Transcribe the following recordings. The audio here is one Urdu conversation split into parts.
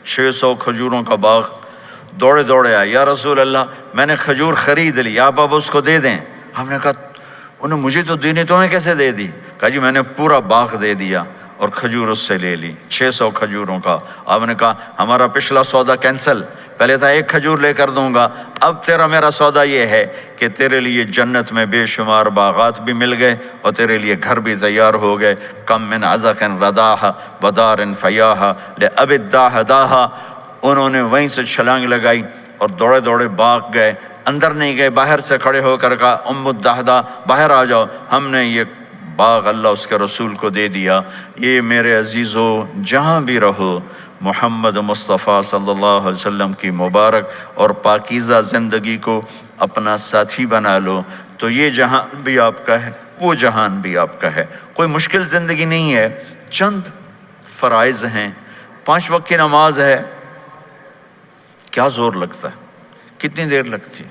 600 کھجوروں کا باغ، دوڑے دوڑے آئے، یا رسول اللہ میں نے کھجور خرید لی، آپ اب اس کو دے دیں۔ ہم نے کہا انہیں مجھے تو دینی، تمہیں کیسے دے دی؟ کہا جی میں نے پورا باغ دے دیا اور کھجور اس سے لے لی 600 کھجوروں کا۔ آپ نے کہا ہمارا پچھلا سودا کینسل، پہلے تھا 1 کھجور لے کر دوں گا، اب تیرا میرا سودا یہ ہے کہ تیرے لیے جنت میں بے شمار باغات بھی مل گئے اور تیرے لیے گھر بھی تیار ہو گئے۔ کم من عزق رداح ودار فیاح لأب الداح داہا۔ انہوں نے وہیں سے چھلانگ لگائی اور دوڑے دوڑے باغ گئے، اندر نہیں گئے، باہر سے کھڑے ہو کر کہا ام الدحدہ باہر آ جاؤ، ہم نے یہ باغ اللہ اس کے رسول کو دے دیا۔ یہ میرے عزیزو جہاں بھی رہو محمد مصطفیٰ صلی اللہ علیہ وسلم کی مبارک اور پاکیزہ زندگی کو اپنا ساتھی بنا لو، تو یہ جہان بھی آپ کا ہے، وہ جہان بھی آپ کا ہے۔ کوئی مشکل زندگی نہیں ہے، چند فرائض ہیں، 5 وقت کی نماز ہے، کیا زور لگتا ہے، کتنی دیر لگتی ہے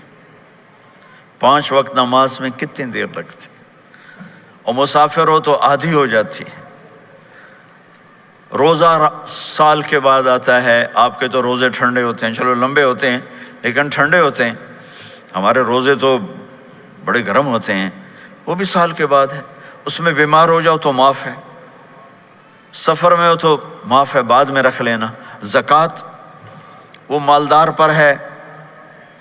5 وقت نماز میں، کتنی دیر لگتی، اور مسافر ہو تو آدھی ہو جاتی۔ روزہ سال کے بعد آتا ہے، آپ کے تو روزے ٹھنڈے ہوتے ہیں، چلو لمبے ہوتے ہیں لیکن ٹھنڈے ہوتے ہیں، ہمارے روزے تو بڑے گرم ہوتے ہیں، وہ بھی سال کے بعد ہے۔ اس میں بیمار ہو جاؤ تو معاف ہے، سفر میں ہو تو معاف ہے، بعد میں رکھ لینا۔ زکوٰۃ وہ مالدار پر ہے،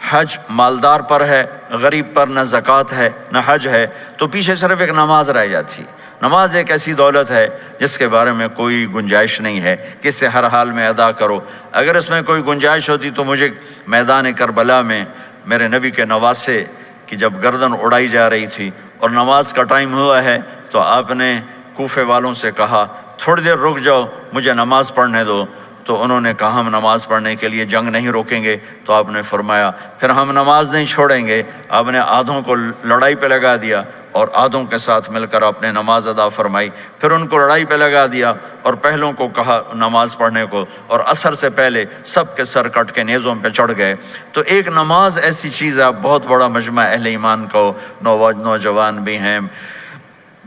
حج مالدار پر ہے، غریب پر نہ زکوٰۃ ہے نہ حج ہے، تو پیچھے صرف ایک نماز رہ جاتی۔ نماز ایک ایسی دولت ہے جس کے بارے میں کوئی گنجائش نہیں ہے کہ اسے ہر حال میں ادا کرو۔ اگر اس میں کوئی گنجائش ہوتی تو مجھے میدان کربلا میں میرے نبی کے نواسے کی جب گردن اڑائی جا رہی تھی اور نماز کا ٹائم ہوا ہے تو آپ نے کوفے والوں سے کہا تھوڑی دیر رک جاؤ مجھے نماز پڑھنے دو، تو انہوں نے کہا ہم نماز پڑھنے کے لیے جنگ نہیں روکیں گے، تو آپ نے فرمایا پھر ہم نماز نہیں چھوڑیں گے۔ آپ نے آدھوں کو لڑائی پہ لگا دیا اور آدھوں کے ساتھ مل کر آپ نے نماز ادا فرمائی، پھر ان کو لڑائی پہ لگا دیا اور پہلوں کو کہا نماز پڑھنے کو، اور عصر سے پہلے سب کے سر کٹ کے نیزوں پہ چڑھ گئے۔ تو ایک نماز ایسی چیز ہے، آپ بہت بڑا مجمع اہل ایمان کو، نوجوان بھی ہیں،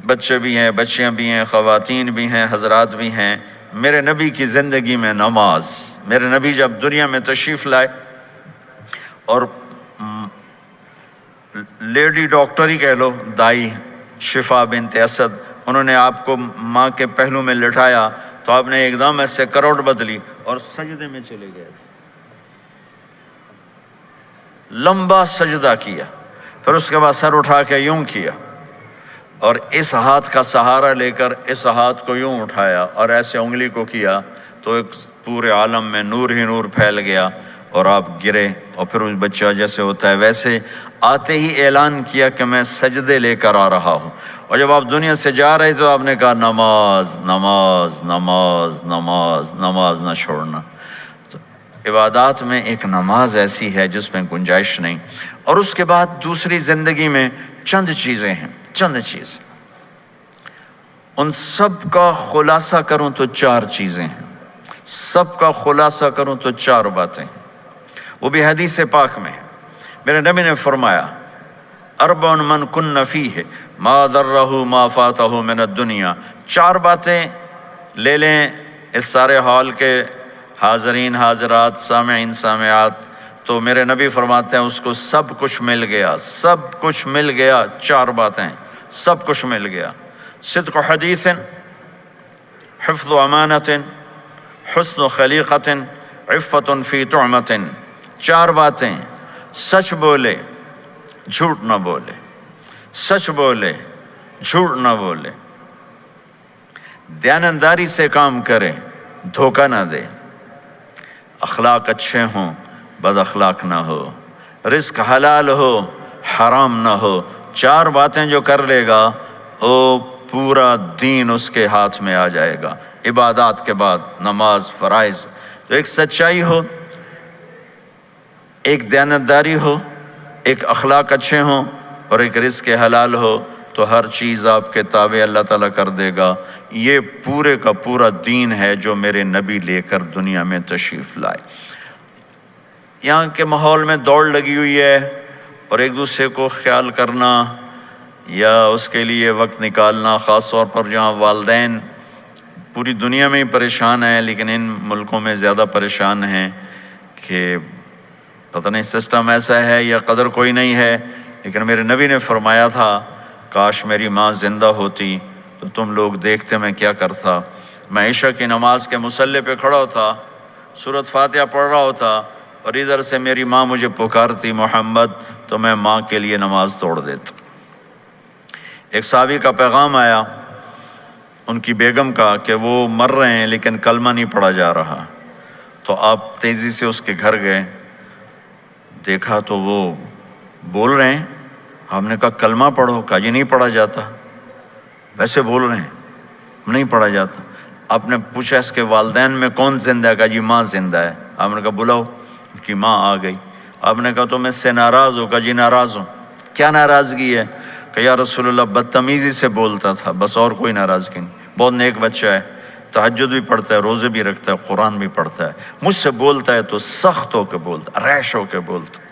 بچے بھی ہیں، بچیاں بھی ہیں، خواتین بھی ہیں، حضرات بھی ہیں۔ میرے نبی کی زندگی میں نماز، میرے نبی جب دنیا میں تشریف لائے اور لیڈی ڈاکٹر ہی کہہ لو، دائی شفا بنت اسد، انہوں نے آپ کو ماں کے پہلو میں لٹایا تو آپ نے ایک دم ایسے کروٹ بدلی اور سجدے میں چلے گئے، لمبا سجدہ کیا، پھر اس کے بعد سر اٹھا کے یوں کیا اور اس ہاتھ کا سہارا لے کر اس ہاتھ کو یوں اٹھایا اور ایسے انگلی کو کیا تو ایک پورے عالم میں نور ہی نور پھیل گیا اور آپ گرے، اور پھر اس بچہ جیسے ہوتا ہے ویسے آتے ہی اعلان کیا کہ میں سجدے لے کر آ رہا ہوں۔ اور جب آپ دنیا سے جا رہے تو آپ نے کہا نماز نماز نماز نماز نماز نہ چھوڑنا۔ تو عبادات میں ایک نماز ایسی ہے جس میں گنجائش نہیں۔ اور اس کے بعد دوسری زندگی میں چند چیزیں ہیں، چند چیز، ان سب کا خلاصہ کروں تو 4 چیزیں ہیں، سب کا خلاصہ کروں تو 4 باتیں، وہ بھی حدیث پاک میں ہے۔ میرے نبی نے فرمایا اربع من کن فیہ ما ضرہ ما فاتہ من الدنیا، 4 باتیں لے لیں اس سارے ہال کے حاضرین حاضرات سامعین سامعات، تو میرے نبی فرماتے ہیں اس کو سب کچھ مل گیا، سب کچھ مل گیا، 4 باتیں سب کچھ مل گیا۔ صدق حدیث، حفظ امانت، حسن خلیقت، عفت فی طعمت، 4 باتیں، سچ بولے جھوٹ نہ بولے، سچ بولے جھوٹ نہ بولے، دیانتداری سے کام کرے دھوکہ نہ دے، اخلاق اچھے ہوں بد اخلاق نہ ہو، رزق حلال ہو حرام نہ ہو۔ 4 باتیں جو کر لے گا وہ پورا دین اس کے ہاتھ میں آ جائے گا۔ عبادات کے بعد نماز فرائض، تو ایک سچائی ہو، ایک دیانتداری ہو، ایک اخلاق اچھے ہوں اور ایک رزق حلال ہو، تو ہر چیز آپ کے تابع اللہ تعالیٰ کر دے گا۔ یہ پورے کا پورا دین ہے جو میرے نبی لے کر دنیا میں تشریف لائے۔ یہاں کے ماحول میں دوڑ لگی ہوئی ہے اور ایک دوسرے کو خیال کرنا یا اس کے لیے وقت نکالنا، خاص طور پر جہاں والدین پوری دنیا میں ہی پریشان ہیں، لیکن ان ملکوں میں زیادہ پریشان ہیں کہ پتہ نہیں سسٹم ایسا ہے یا قدر کوئی نہیں ہے۔ لیکن میرے نبی نے فرمایا تھا کاش میری ماں زندہ ہوتی تو تم لوگ دیکھتے میں کیا کرتا۔ میں عشاء کی نماز کے مصلی پہ کھڑا ہوتا، سورۃ فاتحہ پڑھ رہا ہوتا، اور ادھر سے میری ماں مجھے پکارتی محمد، تو میں ماں کے لیے نماز توڑ دیتا۔ ایک صحابی کا پیغام آیا ان کی بیگم کا کہ وہ مر رہے ہیں لیکن کلمہ نہیں پڑھا جا رہا، تو آپ تیزی سے اس کے گھر گئے، دیکھا تو وہ بول رہے ہیں۔ ہم نے کہا کلمہ پڑھو، کہا جی نہیں پڑھا جاتا، ویسے بول رہے ہیں نہیں پڑھا جاتا۔ آپ نے پوچھا اس کے والدین میں کون زندہ ہے؟ کہا جی ماں زندہ ہے۔ آپ نے کہا بلاؤ، ان کی ماں آ گئی۔ آپ نے کہا تم اس سے ناراض ہو؟ کہا جی ناراض ہوں۔ کیا ناراضگی ہے؟ کہ یا رسول اللہ بدتمیزی سے بولتا تھا، بس اور کوئی ناراضگی نہیں، بہت نیک بچہ ہے، تہجد بھی پڑھتا ہے، روزے بھی رکھتا ہے، قرآن بھی پڑھتا ہے، مجھ سے بولتا ہے تو سخت ہو کے بولتا، ریش ہو کے بولتا۔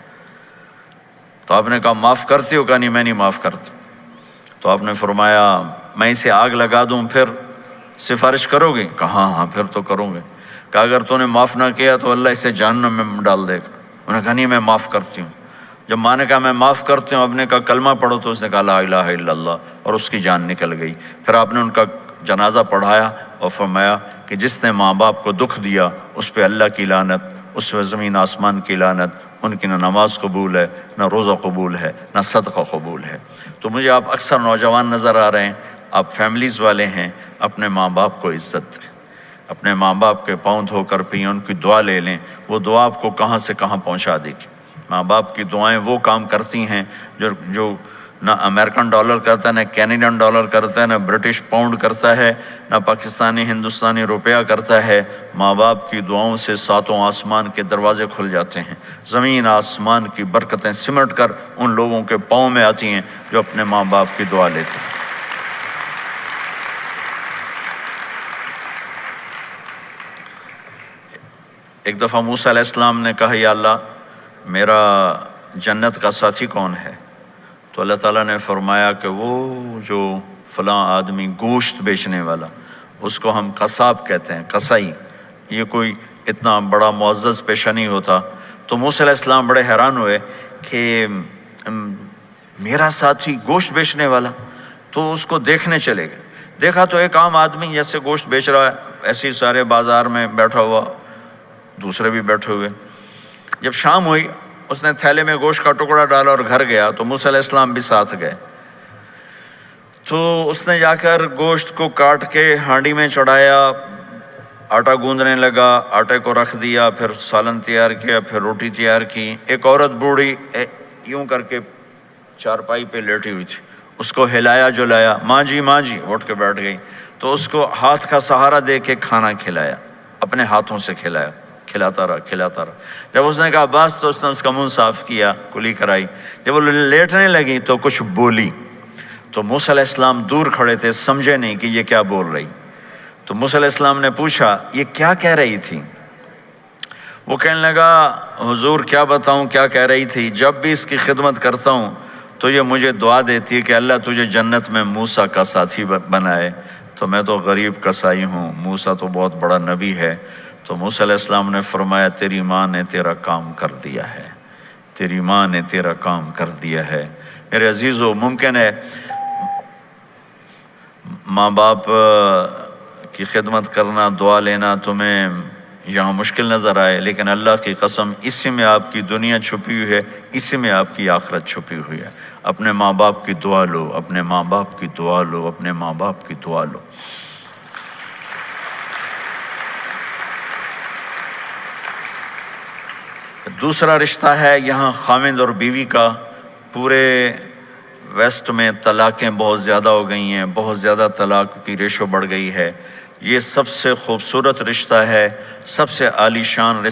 تو آپ نے کہا معاف کرتی ہو؟ کہا نہیں میں نہیں معاف کرتا۔ تو آپ نے فرمایا میں اسے آگ لگا دوں پھر سفارش کرو گے؟ کہا ہاں ہاں پھر تو کروں گے۔ کہا اگر تو نے معاف نہ کیا تو اللہ اسے جہنم میں ڈال دے گا۔ انہوں نے کہا نہیں میں معاف کرتی ہوں۔ جب ماں نے کہا میں معاف کرتی ہوں، آپ نے کہا کلمہ پڑھو، تو اس نے کہا لا الہ الا اللہ، اور اس کی جان نکل گئی۔ پھر آپ نے ان کا جنازہ پڑھایا اور فرمایا کہ جس نے ماں باپ کو دکھ دیا اس پہ اللہ کی لعنت، اس پہ زمین آسمان کی لعنت، ان کی نہ نماز قبول ہے، نہ روزہ قبول ہے، نہ صدقہ قبول ہے۔ تو مجھے آپ اکثر نوجوان نظر آ رہے ہیں، آپ فیملیز والے ہیں، اپنے ماں باپ کو عزت دیں، اپنے ماں باپ کے پاؤں دھو کر پئیں، ان کی دعا لے لیں، وہ دعا آپ کو کہاں سے کہاں پہنچا دے گی۔ ماں باپ کی دعائیں وہ کام کرتی ہیں جو نہ امریکن ڈالر کرتا ہے، نہ کینیڈین ڈالر کرتا ہے، نہ برٹش پاؤنڈ کرتا ہے، نہ پاکستانی ہندوستانی روپیہ کرتا ہے۔ ماں باپ کی دعاؤں سے ساتوں آسمان کے دروازے کھل جاتے ہیں، زمین آسمان کی برکتیں سمٹ کر ان لوگوں کے پاؤں میں آتی ہیں جو اپنے ماں باپ کی دعا لیتے ہیں۔ ایک دفعہ موسیٰ علیہ السلام نے کہا یا اللہ میرا جنت کا ساتھی کون ہے؟ تو اللہ تعالیٰ نے فرمایا کہ وہ جو فلاں آدمی گوشت بیچنے والا، اس کو ہم قصاب کہتے ہیں، قصائی، یہ کوئی اتنا بڑا معزز پیشہ نہیں ہوتا۔ تو موسیٰ علیہ السلام بڑے حیران ہوئے کہ میرا ساتھی گوشت بیچنے والا، تو اس کو دیکھنے چلے گئے۔ دیکھا تو ایک عام آدمی جیسے گوشت بیچ رہا ہے، ایسے ہی سارے بازار میں بیٹھا ہوا، دوسرے بھی بیٹھے ہوئے۔ جب شام ہوئی اس نے تھیلے میں گوشت کا ٹکڑا ڈالا اور گھر گیا، تو موسیٰ علیہ السلام بھی ساتھ گئے۔ تو اس نے جا کر گوشت کو کاٹ کے ہانڈی میں چڑھایا، آٹا گوندنے لگا، آٹے کو رکھ دیا، پھر سالن تیار کیا، پھر روٹی تیار کی۔ ایک عورت بوڑھی یوں کر کے چارپائی پہ لیٹی ہوئی تھی، اس کو ہلایا جلایا، ماں جی اٹھ کے بیٹھ گئی۔ تو اس کو ہاتھ کا سہارا دے کے کھانا کھلایا، اپنے ہاتھوں سے کھلایا، کھلاتا رہا۔ جب اس نے کہا بس تو اس نے اس کا منہ صاف کیا، کلی کرائی۔ جب وہ لیٹنے لگی تو کچھ بولی، تو موسیٰ علیہ السلام دور کھڑے تھے، سمجھے نہیں کہ یہ کیا بول رہی۔ تو موسیٰ علیہ السلام نے پوچھا یہ کیا کہہ رہی تھی؟ وہ کہنے لگا حضور کیا بتاؤں کیا کہہ رہی تھی، جب بھی اس کی خدمت کرتا ہوں تو یہ مجھے دعا دیتی ہے کہ اللہ تجھے جنت میں موسیٰ کا ساتھی بنائے۔ تو میں تو غریب کسائی ہوں، موسیٰ تو بہت بڑا نبی ہے۔ تو موسیٰ علیہ السلام نے فرمایا تیری ماں نے تیرا کام کر دیا ہے، تیری ماں نے تیرا کام کر دیا ہے۔ میرے عزیزو، ممکن ہے ماں باپ کی خدمت کرنا، دعا لینا تمہیں یہاں مشکل نظر آئے، لیکن اللہ کی قسم اسی میں آپ کی دنیا چھپی ہوئی ہے، اسی میں آپ کی آخرت چھپی ہوئی ہے۔ اپنے ماں باپ کی دعا لو، اپنے ماں باپ کی دعا لو، اپنے ماں باپ کی دعا لو۔ دوسرا رشتہ ہے یہاں خاوند اور بیوی کا۔ پورے ویسٹ میں طلاقیں بہت زیادہ ہو گئی ہیں، بہت زیادہ طلاق کی ریشو بڑھ گئی ہے۔ یہ سب سے خوبصورت رشتہ ہے، سب سے عالی شان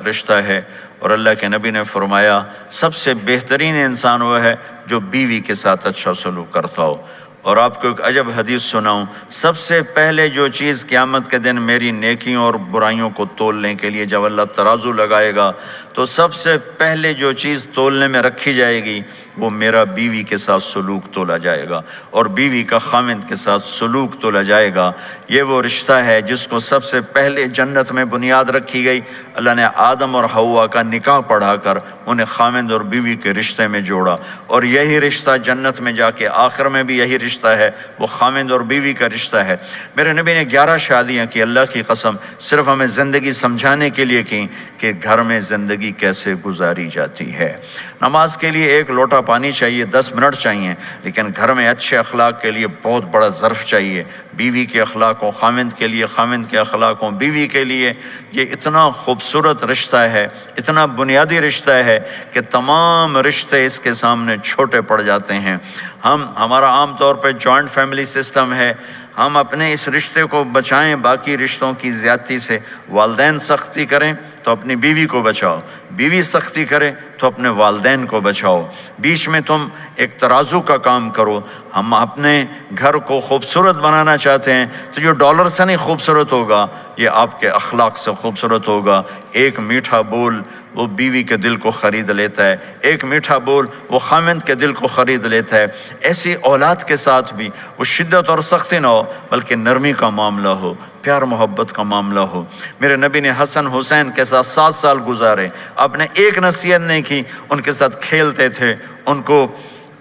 رشتہ ہے، اور اللہ کے نبی نے فرمایا سب سے بہترین انسان وہ ہے جو بیوی کے ساتھ اچھا سلوک کرتا ہو۔ اور آپ کو ایک عجب حدیث سناؤں، سب سے پہلے جو چیز قیامت کے دن میری نیکیوں اور برائیوں کو تولنے کے لیے جب اللہ ترازو لگائے گا، تو سب سے پہلے جو چیز تولنے میں رکھی جائے گی وہ میرا بیوی کے ساتھ سلوک تولا جائے گا اور بیوی کا خامند کے ساتھ سلوک تولا جائے گا۔ یہ وہ رشتہ ہے جس کو سب سے پہلے جنت میں بنیاد رکھی گئی۔ اللہ نے آدم اور حوا کا نکاح پڑھا کر انہیں خامند اور بیوی کے رشتے میں جوڑا، اور یہی رشتہ جنت میں جا کے آخر میں بھی یہی رشتہ ہے، وہ خامند اور بیوی کا رشتہ ہے۔ میرے نبی نے 11 شادیاں کی، اللہ کی قسم صرف ہمیں زندگی سمجھانے کے لیے کی کہ گھر میں زندگی کیسے گزاری جاتی ہے۔ نماز کے لیے 1 لوٹا پانی چاہیے، 10 منٹ چاہیے، لیکن گھر میں اچھے اخلاق کے لیے بہت بڑا ظرف چاہیے۔ بیوی کے اخلاق ہوں خامند کے لیے، خامند کے اخلاق ہوں بیوی کے لیے۔ یہ اتنا خوبصورت رشتہ ہے، اتنا بنیادی رشتہ ہے کہ تمام رشتے اس کے سامنے چھوٹے پڑ جاتے ہیں۔ ہمارا عام طور پہ جوائنٹ فیملی سسٹم ہے، ہم اپنے اس رشتے کو بچائیں باقی رشتوں کی زیادتی سے۔ والدین سختی کریں تو اپنی بیوی کو بچاؤ، بیوی سختی کرے تو اپنے والدین کو بچاؤ، بیچ میں تم ایک ترازو کا کام کرو۔ ہم اپنے گھر کو خوبصورت بنانا چاہتے ہیں تو جو ڈالر سے نہیں خوبصورت ہوگا، یہ آپ کے اخلاق سے خوبصورت ہوگا۔ ایک میٹھا بول وہ بیوی کے دل کو خرید لیتا ہے، ایک میٹھا بول وہ خامند کے دل کو خرید لیتا ہے۔ ایسی اولاد کے ساتھ بھی وہ شدت اور سختی نہ ہو، بلکہ نرمی کا معاملہ ہو، پیار محبت کا معاملہ ہو۔ میرے نبی نے حسن حسین کے ساتھ 7 سال گزارے، آپ نے ایک نصیحت نہیں کی، ان کے ساتھ کھیلتے تھے، ان کو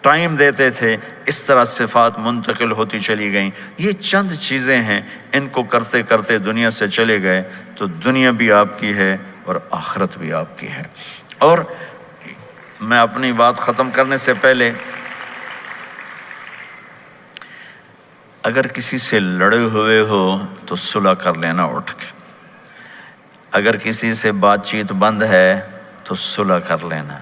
ٹائم دیتے تھے۔ اس طرح صفات منتقل ہوتی چلی گئیں۔ یہ چند چیزیں ہیں، ان کو کرتے کرتے دنیا سے چلے گئے تو دنیا بھی آپ کی ہے اور آخرت بھی آپ کی ہے۔ اور میں اپنی بات ختم کرنے سے پہلے اگر کسی سے لڑے ہوئے ہو تو صلح کر لینا اٹھ کے، اگر کسی سے بات چیت بند ہے تو صلح کر لینا۔